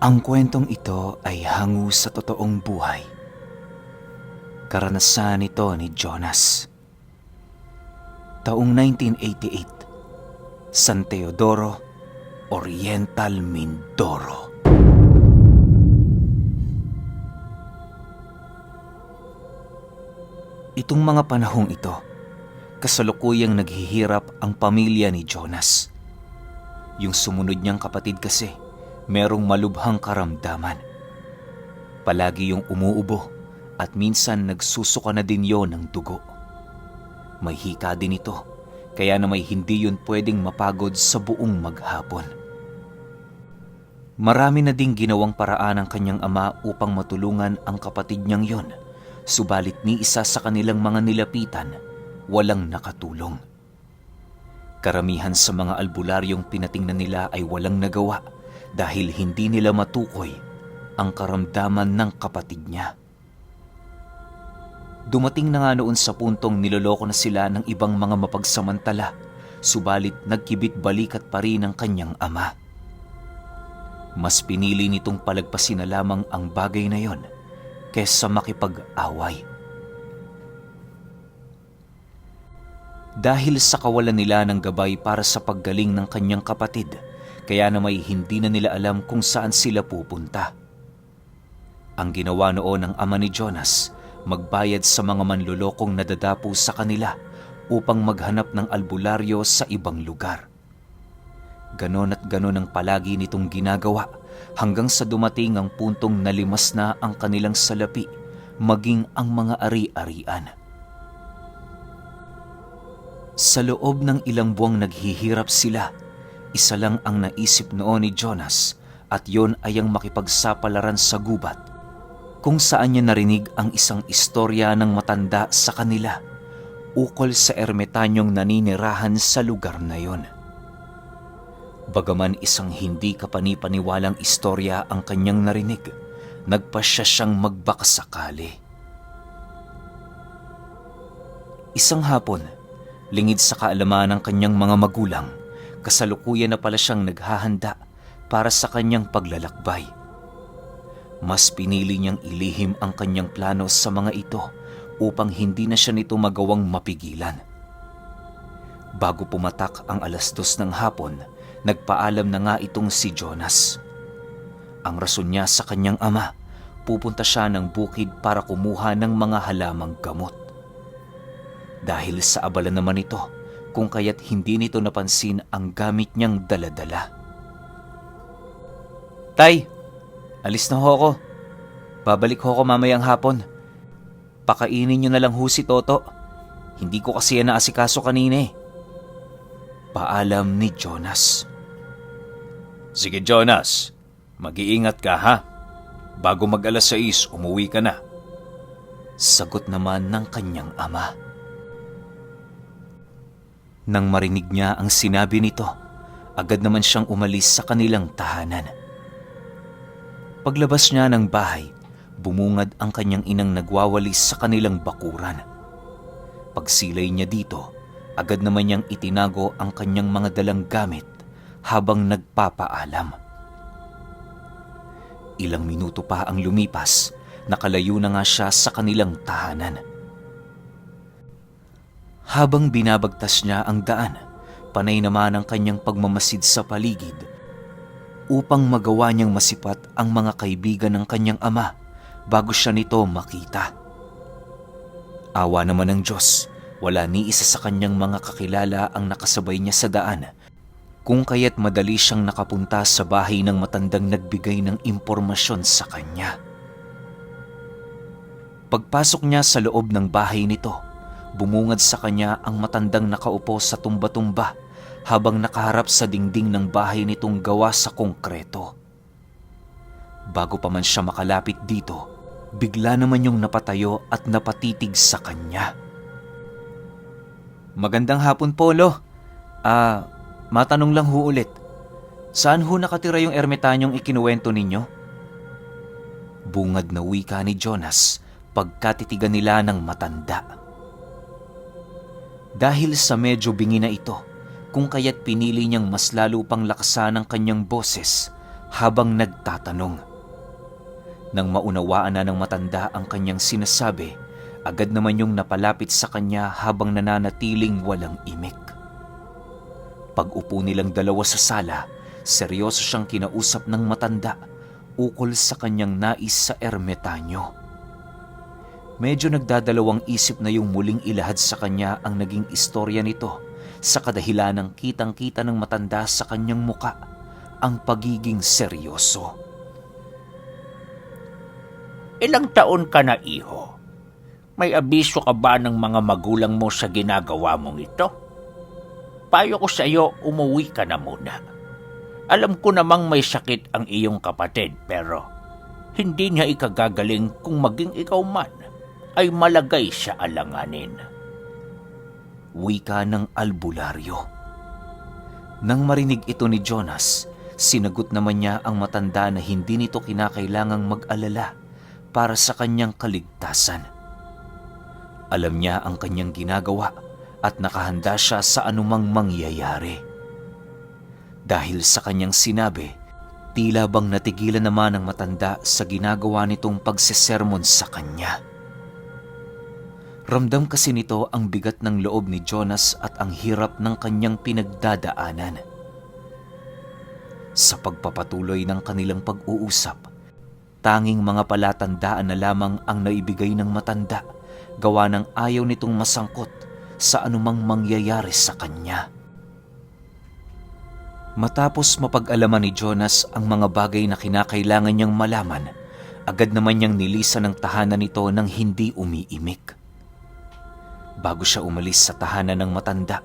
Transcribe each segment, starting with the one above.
Ang kwentong ito ay hango sa totoong buhay. Karanasan ito ni Jonas. Taong 1988, San Teodoro, Oriental Mindoro. Itong mga panahong ito, kasalukuyang naghihirap ang pamilya ni Jonas. Yung sumunod niyang kapatid kasi, merong malubhang karamdaman. Palagi yung umuubo at minsan nagsusuka na din yon ng dugo. May hika din ito, kaya na may hindi yun pwedeng mapagod sa buong maghapon. Marami na ding ginawang paraan ng kanyang ama upang matulungan ang kapatid niyang yon, subalit ni isa sa kanilang mga nilapitan, walang nakatulong. Karamihan sa mga albularyong pinatingnan nila ay walang nagawa dahil hindi nila matukoy ang karamdaman ng kapatid niya. Dumating na nga noon sa puntong niloloko na sila ng ibang mga mapagsamantala, subalit nagkibit balikat pa rin ang kanyang ama. Mas pinili nitong palagpasin na lamang ang bagay na yon kaysa makipag-away. Dahil sa kawalan nila ng gabay para sa paggaling ng kanyang kapatid, kaya na may hindi na nila alam kung saan sila pupunta. Ang ginawa noon ng ama ni Jonas, magbayad sa mga manlulokong nadadapo sa kanila upang maghanap ng albularyo sa ibang lugar. Ganon at ganon ang palagi nitong ginagawa hanggang sa dumating ang puntong nalimas na ang kanilang salapi, maging ang mga ari-arian. Sa loob ng ilang buwang naghihirap sila, isa lang ang naisip noon ni Jonas at yon ay ang makipagsapalaran sa gubat, kung saan niya narinig ang isang istorya ng matanda sa kanila ukol sa ermitanyong naninirahan sa lugar na yon. Bagaman isang hindi kapanipaniwalang istorya ang kanyang narinig, nagpasya siyang magbakasakali. Isang hapon, lingid sa kaalaman ng kanyang mga magulang, kasalukuyan na pala siyang naghahanda para sa kanyang paglalakbay. Mas pinili niyang ilihim ang kanyang plano sa mga ito upang hindi na siya nito magawang mapigilan. Bago pumatak ang 2:00 ng hapon, nagpaalam na nga itong si Jonas. Ang rason niya sa kanyang ama, pupunta siya ng bukid para kumuha ng mga halamang gamot. Dahil sa abala naman ito, kung kaya't hindi nito napansin ang gamit niyang daladala. "Tay, alis na ho ako. Babalik ho ako mamayang hapon. Pakainin niyo na lang ho si Toto. Hindi ko kasi yan naasikaso kanina eh." Paalam ni Jonas. "Sige Jonas, mag-iingat ka ha. Bago mag-6, umuwi ka na." Sagot naman ng kanyang ama. Nang marinig niya ang sinabi nito, agad naman siyang umalis sa kanilang tahanan. Paglabas niya ng bahay, bumungad ang kanyang inang nagwawalis sa kanilang bakuran. Pagsilay niya dito, agad naman niyang itinago ang kanyang mga dalang gamit habang nagpapaalam. Ilang minuto pa ang lumipas, nakalayo na nga siya sa kanilang tahanan. Habang binabagtas niya ang daan, panay naman ang kanyang pagmamasid sa paligid upang magawa niyang masipat ang mga kaibigan ng kanyang ama bago siya nito makita. Awa naman ng Diyos, wala ni isa sa kanyang mga kakilala ang nakasabay niya sa daan, kung kaya't madali siyang nakapunta sa bahay ng matandang nagbigay ng impormasyon sa kanya. Pagpasok niya sa loob ng bahay nito, bumungad sa kanya ang matandang nakaupo sa tumba-tumba habang nakaharap sa dingding ng bahay nitong gawa sa konkreto. Bago pa man siya makalapit dito, bigla naman yung napatayo at napatitig sa kanya. "Magandang hapon po, Lo. Matanong lang ho ulit. Saan ho nakatira yung ermitanyong ikinuwento ninyo?" Bungad na wika ni Jonas pagkatitigan nila ng matanda. Dahil sa medyo bingi na ito, kung kaya't pinili niyang mas lalo pang lakasan ang kanyang boses habang nagtatanong. Nang maunawaan na ng matanda ang kanyang sinasabi, agad naman yung napalapit sa kanya habang nananatiling walang imik. Pag-upo nilang dalawa sa sala, seryoso siyang kinausap ng matanda ukol sa kanyang nais sa ermitanyo. Medyo nagdadalawang isip na yung muling ilahad sa kanya ang naging istorya nito sa kadahilan ng kitang-kita ng matanda sa kanyang muka ang pagiging seryoso. Ilang taon ka na, iho? May abiso ka ba ng mga magulang mo sa ginagawa mong ito? Payo ko sa iyo, umuwi ka na muna. Alam ko namang may sakit ang iyong kapatid, pero hindi niya ikagagaling kung maging ikaw man ay malagay sa alanganin. Wika ng albularyo. Nang marinig ito ni Jonas, sinagot naman niya ang matanda na hindi nito kinakailangang mag-alala para sa kanyang kaligtasan. Alam niya ang kanyang ginagawa at nakahanda siya sa anumang mangyayari. Dahil sa kanyang sinabi, tila bang natigilan naman ang matanda sa ginagawa nitong pagsesermon sa kanya. Ramdam kasi nito ang bigat ng loob ni Jonas at ang hirap ng kanyang pinagdadaanan. Sa pagpapatuloy ng kanilang pag-uusap, tanging mga palatandaan na lamang ang naibigay ng matanda gawa ng ayaw nitong masangkot sa anumang mangyayari sa kanya. Matapos mapag-alaman ni Jonas ang mga bagay na kinakailangan niyang malaman, agad naman niyang nilisan ang tahanan nito nang hindi umiimik. Bago siya umalis sa tahanan ng matanda,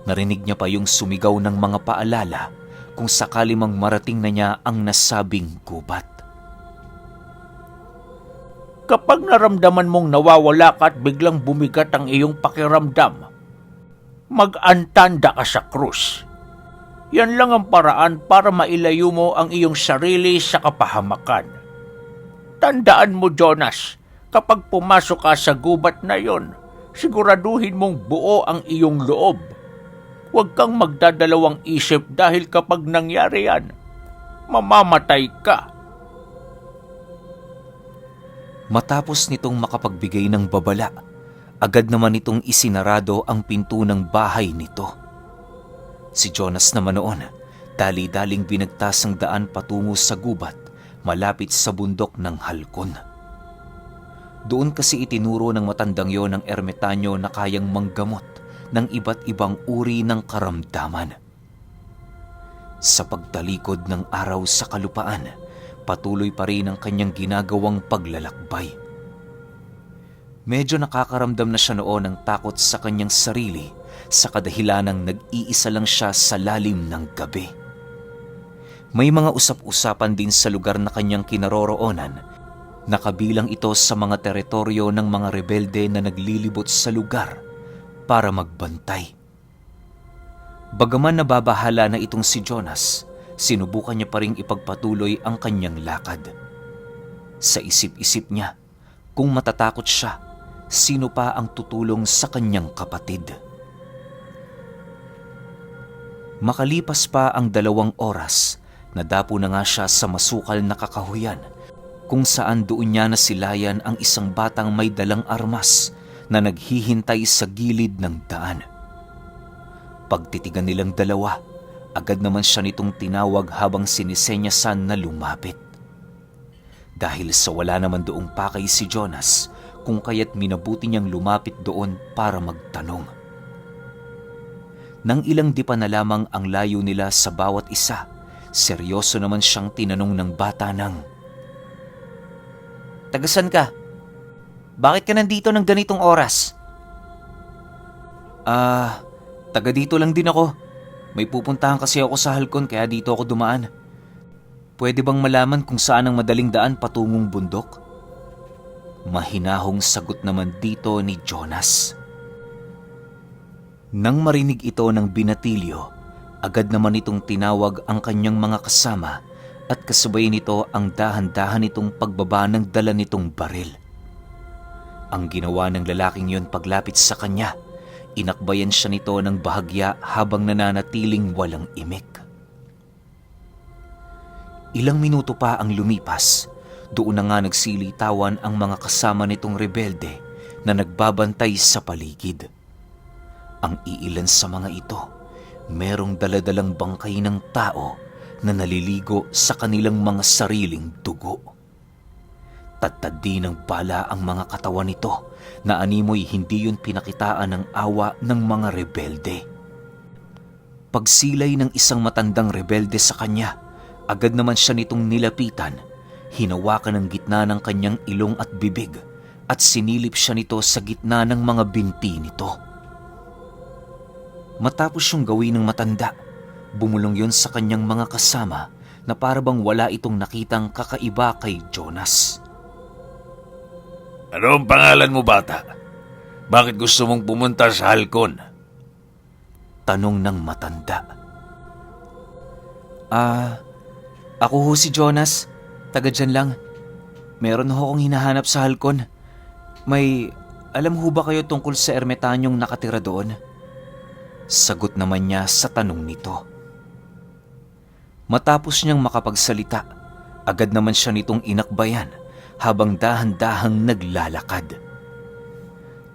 narinig niya pa yung sumigaw ng mga paalala kung sakali mang marating na niya ang nasabing gubat. Kapag naramdaman mong nawawala ka at biglang bumigat ang iyong pakiramdam, mag-antanda ka sa krus. Yan lang ang paraan para mailayo mo ang iyong sarili sa kapahamakan. Tandaan mo, Jonas, kapag pumasok ka sa gubat na yon, siguraduhin mong buo ang iyong loob. Huwag kang magdadalawang isip dahil kapag nangyari yan, mamamatay ka. Matapos nitong makapagbigay ng babala, agad naman nitong isinarado ang pinto ng bahay nito. Si Jonas naman noon, dali-daling binagtas ang daan patungo sa gubat malapit sa bundok ng Halcon. Doon kasi itinuro ng matandang yon ng ermitanyo na kayang manggamot ng iba't ibang uri ng karamdaman. Sa pagtalikod ng araw sa kalupaan, patuloy pa rin ang kanyang ginagawang paglalakbay. Medyo nakakaramdam na siya noon ng takot sa kanyang sarili sa kadahilanang nag-iisa lang siya sa lalim ng gabi. May mga usap-usapan din sa lugar na kanyang kinaroroonan, nakabilang ito sa mga teritoryo ng mga rebelde na naglilibot sa lugar para magbantay. Bagaman nababahala na itong si Jonas, sinubukan niya pa ring ipagpatuloy ang kanyang lakad. Sa isip-isip niya, kung matatakot siya, sino pa ang tutulong sa kanyang kapatid? Makalipas pa ang 2 oras, nadapo na nga siya sa masukal na kakahuyan, kung saan doon niya nasilayan ang isang batang may dalang armas na naghihintay sa gilid ng daan. Pagtitigan nilang dalawa, agad naman siya nitong tinawag habang sinisenyasan na lumapit. Dahil sa wala naman doong pakay si Jonas, kung kaya't minabuti niyang lumapit doon para magtanong. Nang ilang dipa na lamang ang layo nila sa bawat isa, seryoso naman siyang tinanong ng bata ng, "Tagasan ka? Bakit ka nandito ng ganitong oras?" Taga dito lang din ako. May pupuntahan kasi ako sa Halcon kaya dito ako dumaan. Pwede bang malaman kung saan ang madaling daan patungong bundok? Mahinahong sagot naman dito ni Jonas. Nang marinig ito ng binatilyo, agad naman itong tinawag ang kanyang mga kasama at kasabay nito ang dahan-dahan nitong pagbaba ng dala nitong baril. Ang ginawa ng lalaking yon paglapit sa kanya, inakbayan siya nito ng bahagya habang nananatiling walang imik. Ilang minuto pa ang lumipas, doon na nga nagsilitawan ang mga kasama nitong rebelde na nagbabantay sa paligid. Ang iilan sa mga ito, merong daladalang bangkay ng tao na naliligo sa kanilang mga sariling dugo. Tattad din ng bala ang mga katawan nito na animoy hindi yun pinakitaan ng awa ng mga rebelde. Pagsilay ng isang matandang rebelde sa kanya, agad naman siya nitong nilapitan, hinawakan ang gitna ng kanyang ilong at bibig at sinilip siya nito sa gitna ng mga binti nito. Matapos yung gawin ng matanda, bumulong yon sa kanyang mga kasama na parabang wala itong nakitang kakaiba kay Jonas. Ano ang pangalan mo, bata? Bakit gusto mong pumunta sa halkon? Tanong ng matanda. Ako ho si Jonas. Taga dyan lang. Meron ho akong hinahanap sa halkon. May alam ho ba kayo tungkol sa ermetanyong nakatira doon? Sagot naman niya sa tanong nito. Matapos niyang makapagsalita, agad naman siya nitong inakbayan habang dahan-dahang naglalakad.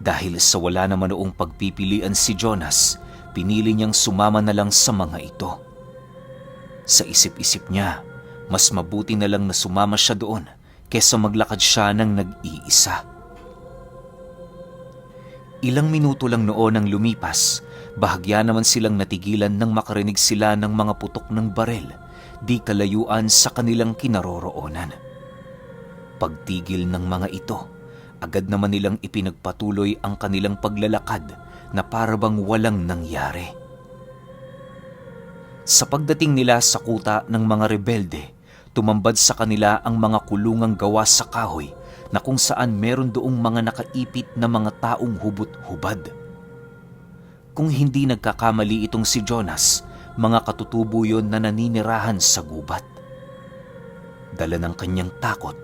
Dahil sa wala naman noong pagpipilian si Jonas, pinili niyang sumama na lang sa mga ito. Sa isip-isip niya, mas mabuti na lang na sumama siya doon kesa maglakad siya ng nag-iisa. Ilang minuto lang noon ang lumipas, bahagya naman silang natigilan nang makarinig sila ng mga putok ng barel, di kalayuan sa kanilang kinaroroonan. Pagtigil ng mga ito, agad naman nilang ipinagpatuloy ang kanilang paglalakad na parabang walang nangyari. Sa pagdating nila sa kuta ng mga rebelde, tumambad sa kanila ang mga kulungang gawa sa kahoy na kung saan meron doong mga nakaipit na mga taong hubot-hubad. Kung hindi nagkakamali itong si Jonas, mga katutubo yon na naninirahan sa gubat. Dala ng kanyang takot,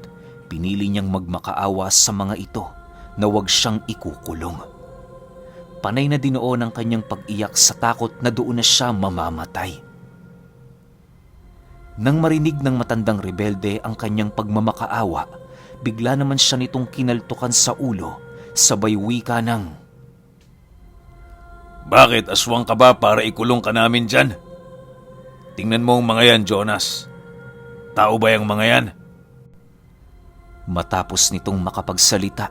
pinili niyang magmakaawa sa mga ito na huwag siyang ikukulong. Panay na dinoon ang kanyang pag-iyak sa takot na doon na siya mamamatay. Nang marinig ng matandang rebelde ang kanyang pagmamakaawa, bigla naman siya nitong kinaltukan sa ulo, sabay wika ng, Bakit aswang ka ba para ikulong ka namin dyan? Tingnan mo ang mga yan, Jonas. Tao ba yung mga yan? Matapos nitong makapagsalita,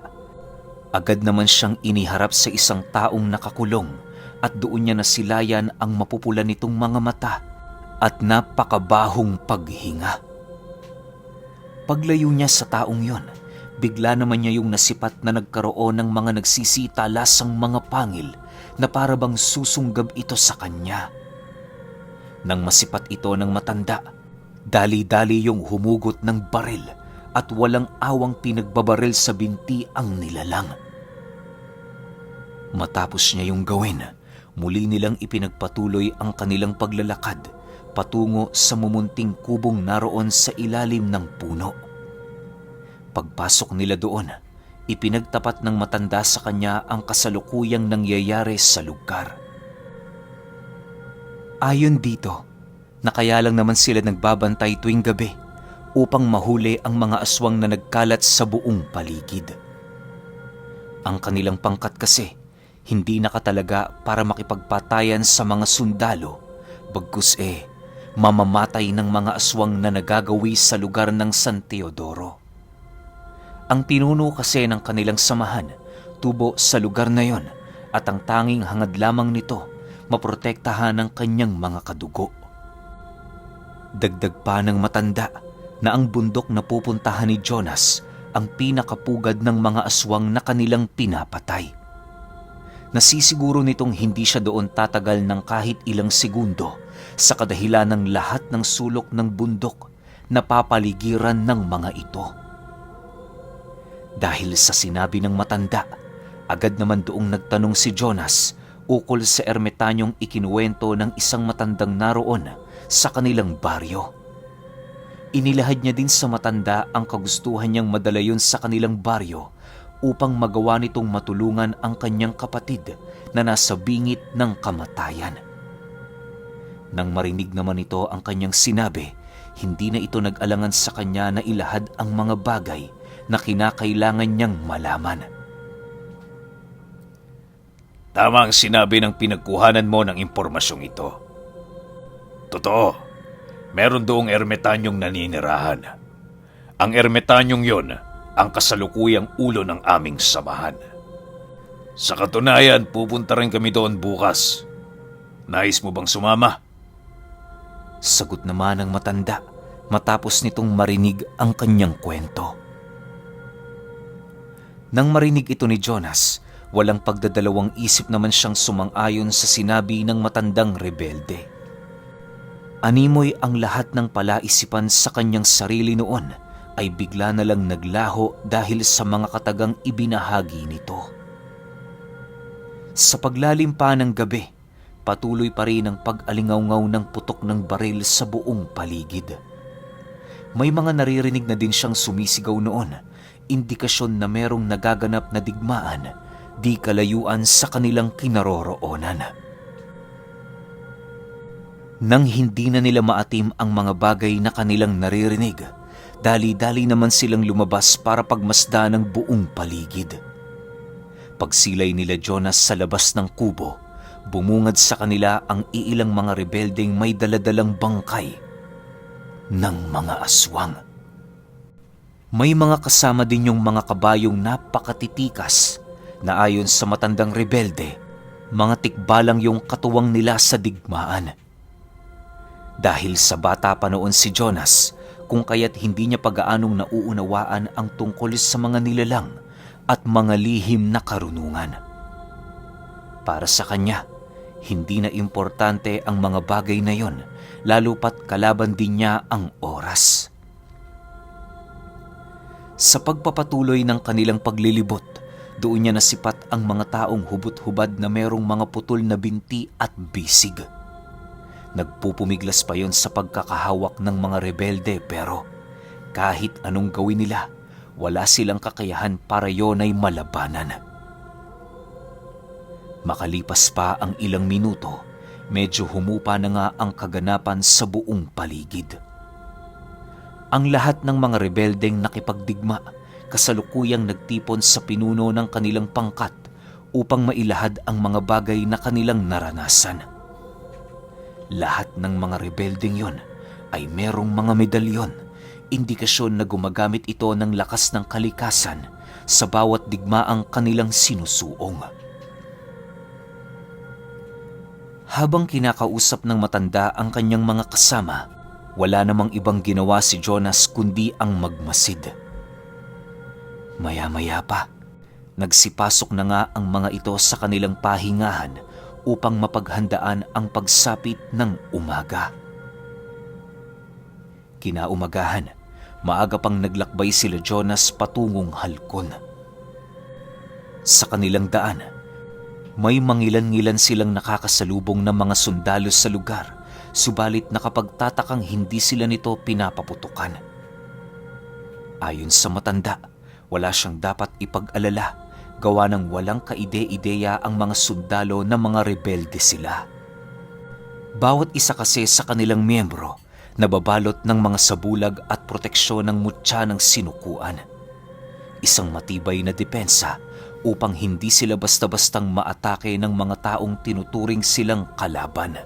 agad naman siyang iniharap sa isang taong nakakulong at doon niya nasilayan ang mapupula nitong mga mata at napakabahong paghinga. Paglayo niya sa taong yon, bigla naman niya yung nasipat na nagkaroon ng mga nagsisitalasang mga pangil na parabang susunggab ito sa kanya. Nang masipat ito ng matanda, dali-dali yung humugot ng baril at walang awang pinagbabaril sa binti ang nilalang. Matapos niya yung gawin, muli nilang ipinagpatuloy ang kanilang paglalakad patungo sa mumunting kubong naroon sa ilalim ng puno. Pagpasok nila doon, ipinagtapat ng matanda sa kanya ang kasalukuyang nangyayari sa lugar. Ayon dito, na kaya lang naman sila nagbabantay tuwing gabi upang mahuli ang mga aswang na nagkalat sa buong paligid. Ang kanilang pangkat kasi, hindi nakatalaga para makipagpatayan sa mga sundalo, bagkus mamamatay ng mga aswang na nagagawi sa lugar ng San Teodoro. Ang pinuno kasi ng kanilang samahan, tubo sa lugar na yon at ang tanging hangad lamang nito, maprotektahan ang kanyang mga kadugo. Dagdag pa ng matanda na ang bundok na pupuntahan ni Jonas ang pinakapugad ng mga aswang na kanilang pinapatay. Nasisiguro nitong hindi siya doon tatagal ng kahit ilang segundo sa kadahilan ng lahat ng sulok ng bundok na papaligiran ng mga ito. Dahil sa sinabi ng matanda, agad naman doong nagtanong si Jonas ukol sa ermetanyong ikinuwento ng isang matandang naroon sa kanilang baryo. Inilahad niya din sa matanda ang kagustuhan niyang madala yun sa kanilang baryo upang magawa nitong matulungan ang kanyang kapatid na nasa bingit ng kamatayan. Nang marinig naman ito ang kanyang sinabi, hindi na ito nag-alangan sa kanya na ilahad ang mga bagay na kinakailangan niyang malaman. Tama ang sinabi ng pinagkuhanan mo ng impormasyong ito. Totoo, meron doong ermetanyong naninirahan. Ang ermetanyong yon ang kasalukuyang ulo ng aming samahan. Sa katunayan, pupunta rin kami doon bukas. Nais mo bang sumama? Sagot naman ng matanda matapos nitong marinig ang kanyang kwento. Nang marinig ito ni Jonas, walang pagdadalawang isip naman siyang sumang-ayon sa sinabi ng matandang rebelde. Animoy ang lahat ng palaisipan sa kanyang sarili noon ay bigla na lang naglaho dahil sa mga katagang ibinahagi nito. Sa paglalim pa ng gabi, patuloy pa rin ang pag-alingaw-ngaw ng putok ng baril sa buong paligid. May mga naririnig na din siyang sumisigaw noon, indikasyon na merong nagaganap na digmaan di kalayuan sa kanilang kinaroroonan. Nang hindi na nila maatim ang mga bagay na kanilang naririnig, dali-dali naman silang lumabas para pagmasdan ng buong paligid. Pagsilay nila Jonas sa labas ng kubo, bumungad sa kanila ang iilang mga rebeldeng may daladalang bangkay ng mga aswang. May mga kasama din yung mga kabayong napakatitikas na ayon sa matandang rebelde, mga tikbalang yung katuwang nila sa digmaan. Dahil sa bata pa noon si Jonas, kung kaya't hindi niya pag-aanong nauunawaan ang tungkol sa mga nilalang at mga lihim na karunungan. Para sa kanya, hindi na importante ang mga bagay na yon, lalo pat kalaban din niya ang oras. Sa pagpapatuloy ng kanilang paglilibot, doon niya nasipat ang mga taong hubot-hubad na merong mga putol na binti at bisig. Nagpupumiglas pa yon sa pagkakahawak ng mga rebelde pero kahit anong gawin nila, wala silang kakayahan para yon ay malabanan. Makalipas pa ang ilang minuto, medyo humupa na nga ang kaganapan sa buong paligid. Ang lahat ng mga rebeldeng nakipagdigma kasalukuyang nagtipon sa pinuno ng kanilang pangkat upang mailahad ang mga bagay na kanilang naranasan. Lahat ng mga rebeldeng yon ay merong mga medalyon, indikasyon na gumagamit ito ng lakas ng kalikasan sa bawat digmaang kanilang sinusuong. Habang kinakausap ng matanda ang kanyang mga kasama, wala namang ibang ginawa si Jonas kundi ang magmasid. Maya-maya pa, nagsipasok na nga ang mga ito sa kanilang pahingahan upang mapaghandaan ang pagsapit ng umaga. Kinaumagahan, maaga pang naglakbay sila Jonas patungong halkon. Sa kanilang daan, may mangilan-ngilan silang nakakasalubong ng mga sundalo sa lugar, subalit nakapagtatakang hindi sila nito pinapaputukan. Ayon sa matanda, wala siyang dapat ipag-alala, gawa ng walang kaide-ideya ang mga sundalo na mga rebelde sila. Bawat isa kasi sa kanilang miyembro nababalot ng mga sabulag at proteksyon ng mutya ng sinukuan. Isang matibay na depensa upang hindi sila basta-bastang maatake ng mga taong tinuturing silang kalaban.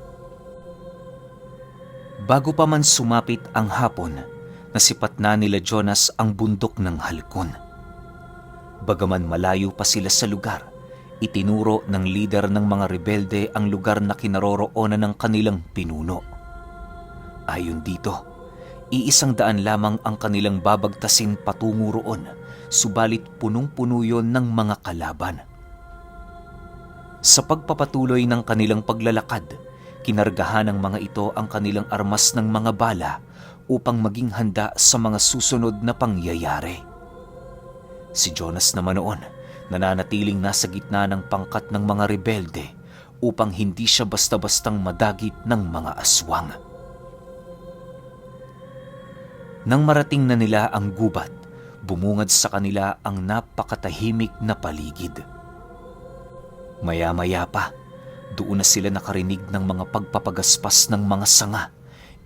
Bago pa man sumapit ang hapon, nasipat na nila Jonas ang bundok ng halkon. Bagaman malayo pa sila sa lugar, itinuro ng lider ng mga rebelde ang lugar na kinaroroonan ng kanilang pinuno. Ayon dito, iisang daan lamang ang kanilang babagtasin patungo roon, subalit punong-puno yon ng mga kalaban. Sa pagpapatuloy ng kanilang paglalakad, kinargahan ng mga ito ang kanilang armas ng mga bala upang maging handa sa mga susunod na pangyayari. Si Jonas naman noon, nananatiling nasa gitna ng pangkat ng mga rebelde upang hindi siya basta-bastang madagit ng mga aswang. Nang marating na nila ang gubat, bumungad sa kanila ang napakatahimik na paligid. Maya-maya pa, doon na sila nakarinig ng mga pagpapagaspas ng mga sanga,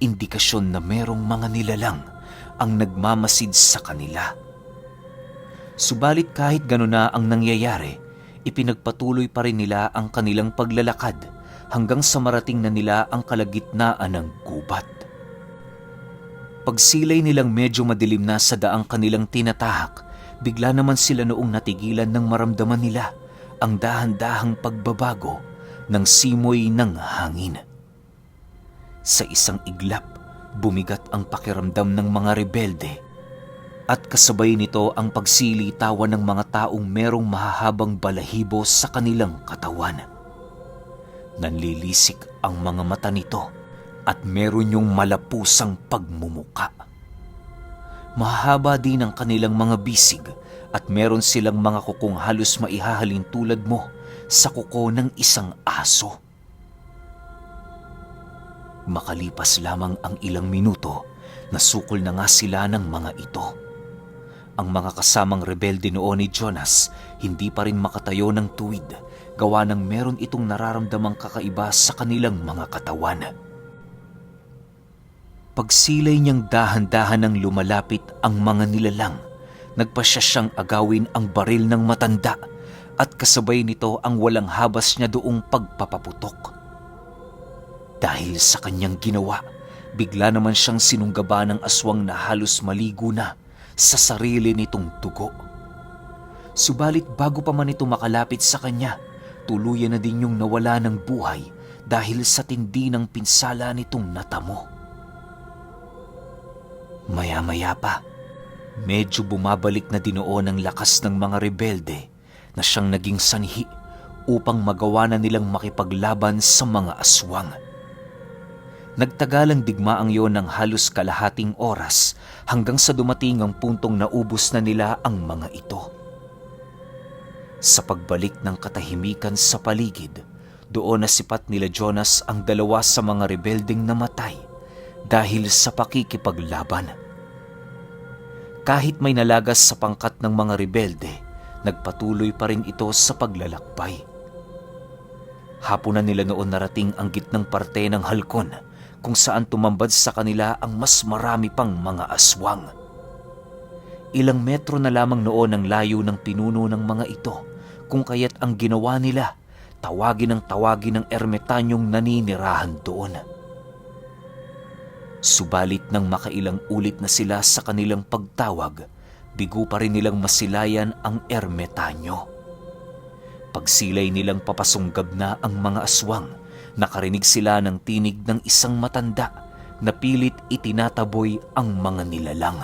indikasyon na merong mga nilalang ang nagmamasid sa kanila. Subalit kahit gano'n na ang nangyayari, ipinagpatuloy pa rin nila ang kanilang paglalakad hanggang sa marating na nila ang kalagitnaan ng gubat. Pagsilay nilang medyo madilim na sa daang kanilang tinatahak, bigla naman sila noong natigilan nang maramdaman nila ang dahan-dahang pagbabago ng simoy ng hangin. Sa isang iglap, bumigat ang pakiramdam ng mga rebelde at kasabay nito ang pagsilitawan ng mga taong merong mahahabang balahibo sa kanilang katawan. Nanlilisik ang mga mata nito at meron yung malapusang pagmumuka. Mahaba din ang kanilang mga bisig at meron silang mga kukong halos maihahalin tulad mo sa kuko ng isang aso. Makalipas lamang ang ilang minuto, nasukol na nga sila ng mga ito. Ang mga kasamang rebelde noon ni Jonas hindi pa rin makatayo ng tuwid, gawa ng meron itong nararamdamang kakaiba sa kanilang mga katawan. Pagsilay niyang dahan-dahan ng lumalapit ang mga nilalang, nagpasya siyang agawin ang baril ng matanda at kasabay nito ang walang habas niya doong pagpapaputok. Dahil sa kanyang ginawa, bigla naman siyang sinunggaba ng aswang na halos maligo na sa sarili nitong dugo. Subalit bago pa man ito makalapit sa kanya, tuluyan na din yung nawala ng buhay dahil sa tindi ng pinsala nitong natamo. Maya-maya pa, medyo bumabalik na dinoon ang lakas ng mga rebelde na siyang naging sanhi upang magawa na nilang makipaglaban sa mga aswang. Nagtagalang digmaang yon ng halos kalahating oras hanggang sa dumating ang puntong naubos na nila ang mga ito. Sa pagbalik ng katahimikan sa paligid, doon nasipat nila Jonas ang dalawa sa mga rebeldeng namatay dahil sa pakikipaglaban. Kahit may nalagas sa pangkat ng mga rebelde, nagpatuloy pa rin ito sa paglalakbay. Hapunan nila noon narating ang gitnang parte ng halkon kung saan tumambad sa kanila ang mas marami pang mga aswang. Ilang metro na lamang noon ang layo ng pinuno ng mga ito, kung kaya't ang ginawa nila, tawagin ng ermetanyong naninirahan doon. Subalit nang makailang ulit na sila sa kanilang pagtawag, bigo pa rin nilang masilayan ang ermetanyo. Pagsilay nilang papasunggab na ang mga aswang, nakarinig sila ng tinig ng isang matanda na pilit itinataboy ang mga nilalang.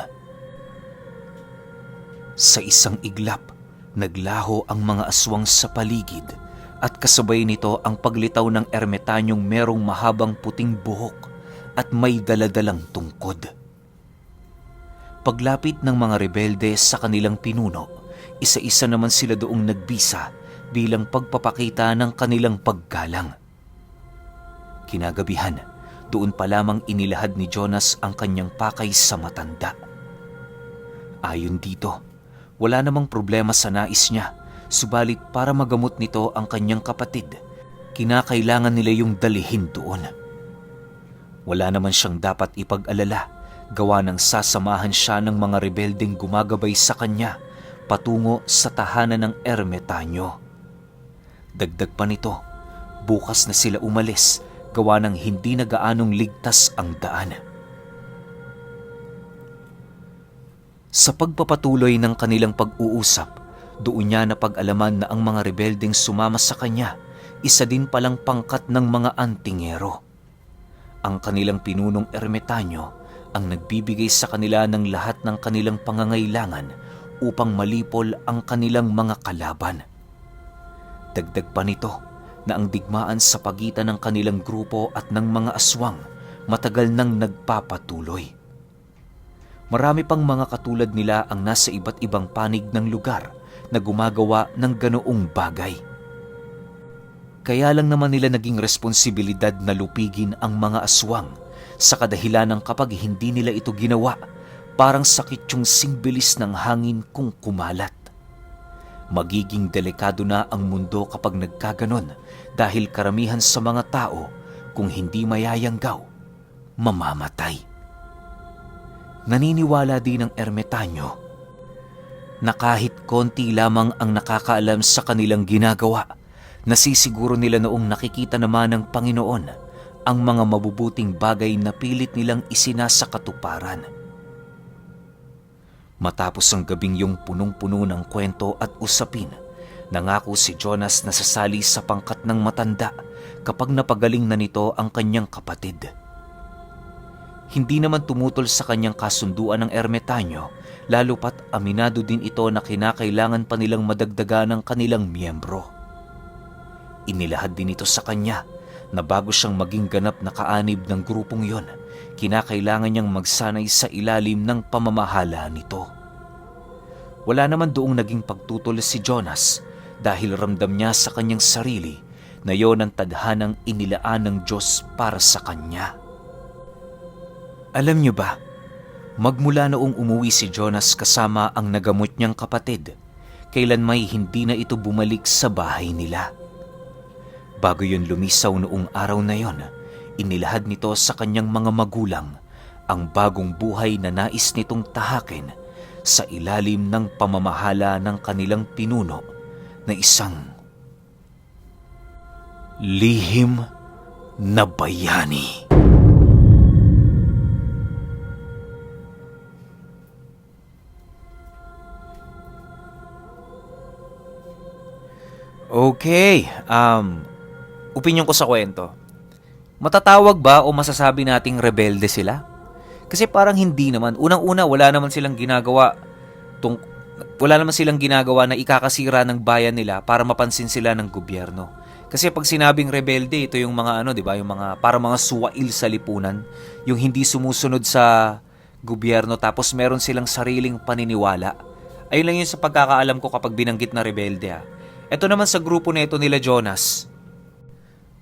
Sa isang iglap, naglaho ang mga aswang sa paligid at kasabay nito ang paglitaw ng ermetanyong merong mahabang puting buhok at may daladalang tungkod. Paglapit ng mga rebelde sa kanilang pinuno, isa-isa naman sila doong nagbisa bilang pagpapakita ng kanilang paggalang. Kinagabihan, doon pa lamang inilahad ni Jonas ang kanyang pakay sa matanda. Ayon dito, wala namang problema sa nais niya, subalit para magamot nito ang kanyang kapatid, kinakailangan nila yung dalihin doon. Wala naman siyang dapat ipag-alala, gawa ng sasamahan siya ng mga rebeldeng gumagabay sa kanya patungo sa tahanan ng ermetanyo. Dagdag pa nito, bukas na sila umalis, gawa ng hindi na gaanong ligtas ang daan. Sa pagpapatuloy ng kanilang pag-uusap, doon niya napag-alaman na ang mga rebeldeng sumama sa kanya, isa din palang pangkat ng mga antingero. Ang kanilang pinunong ermetanyo ang nagbibigay sa kanila ng lahat ng kanilang pangangailangan upang malipol ang kanilang mga kalaban. Dagdag pa nito na ang digmaan sa pagitan ng kanilang grupo at ng mga aswang matagal nang nagpapatuloy. Marami pang mga katulad nila ang nasa iba't ibang panig ng lugar na gumagawa ng ganoong bagay. Kaya lang naman nila naging responsibilidad na lupigin ang mga aswang sa kadahilan ng kapag hindi nila ito ginawa, parang sakit yung singbilis ng hangin kung kumalat. Magiging delikado na ang mundo kapag nagkaganon dahil karamihan sa mga tao, kung hindi mayayanggaw, mamamatay. Naniniwala din ang ermitanyo na kahit konti lamang ang nakakaalam sa kanilang ginagawa, nasisiguro nila noong nakikita naman ng Panginoon ang mga mabubuting bagay na pilit nilang isinasakatuparan. Matapos ang gabing yung punong-puno ng kwento at usapin, nangako si Jonas na sasali sa pangkat ng matanda kapag napagaling na nito ang kanyang kapatid. Hindi naman tumutol sa kanyang kasunduan ng ermitanyo, lalo pat aminado din ito na kinakailangan pa nilang madagdagan ng kanilang miyembro. Inilahad din ito sa kanya na bago siyang maging ganap na kaanib ng grupong yon, kinakailangan niyang magsanay sa ilalim ng pamamahala nito. Wala naman doong naging pagtutol si Jonas dahil ramdam niya sa kanyang sarili na yon ang tadhanang inilaan ng Diyos para sa kanya. Alam niyo ba, magmula noong umuwi si Jonas kasama ang nagamot niyang kapatid, kailan may hindi na ito bumalik sa bahay nila. Bago yun lumisaw noong araw na yon, inilahad nito sa kanyang mga magulang ang bagong buhay na nais nitong tahakin sa ilalim ng pamamahala ng kanilang pinuno na isang lihim na bayani. Okay, opinyon ko sa kwento. Matatawag ba o masasabi nating rebelde sila? Kasi parang hindi naman. Unang-una, wala naman silang ginagawa na ikakasira ng bayan nila para mapansin sila ng gobyerno. Kasi pag sinabing rebelde, ito yung mga di ba, yung mga para mga suwail sa lipunan, yung hindi sumusunod sa gobyerno tapos meron silang sariling paniniwala. Ayun lang yun sa pagkakaalam ko kapag binanggit na rebelde. Ito naman sa grupo na ito nila Jonas,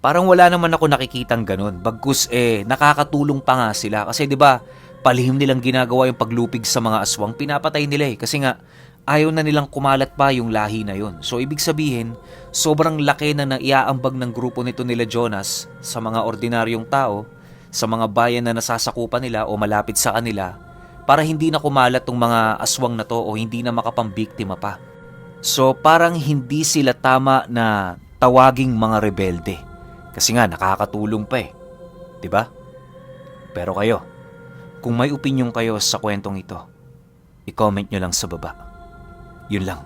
parang wala naman ako nakikitang ganun. Bagkus nakakatulong pa nga sila. Kasi 'di ba, palihim nilang ginagawa yung paglupig sa mga aswang, pinapatay nila kasi nga ayaw na nilang kumalat pa yung lahi na yon. So ibig sabihin, sobrang laki na naiaambag ng grupo nito nila Jonas sa mga ordinaryong tao, sa mga bayan na nasasakupan nila o malapit sa kanila, para hindi na kumalat tong mga aswang na to o hindi na makapambiktima pa. So parang hindi sila tama na tawaging mga rebelde. Kasi nga nakakatulong pa 'di ba? Pero kayo, kung may opinyon kayo sa kwentong ito, i-comment nyo lang sa baba. Yun lang.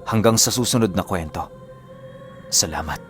Hanggang sa susunod na kwento. Salamat.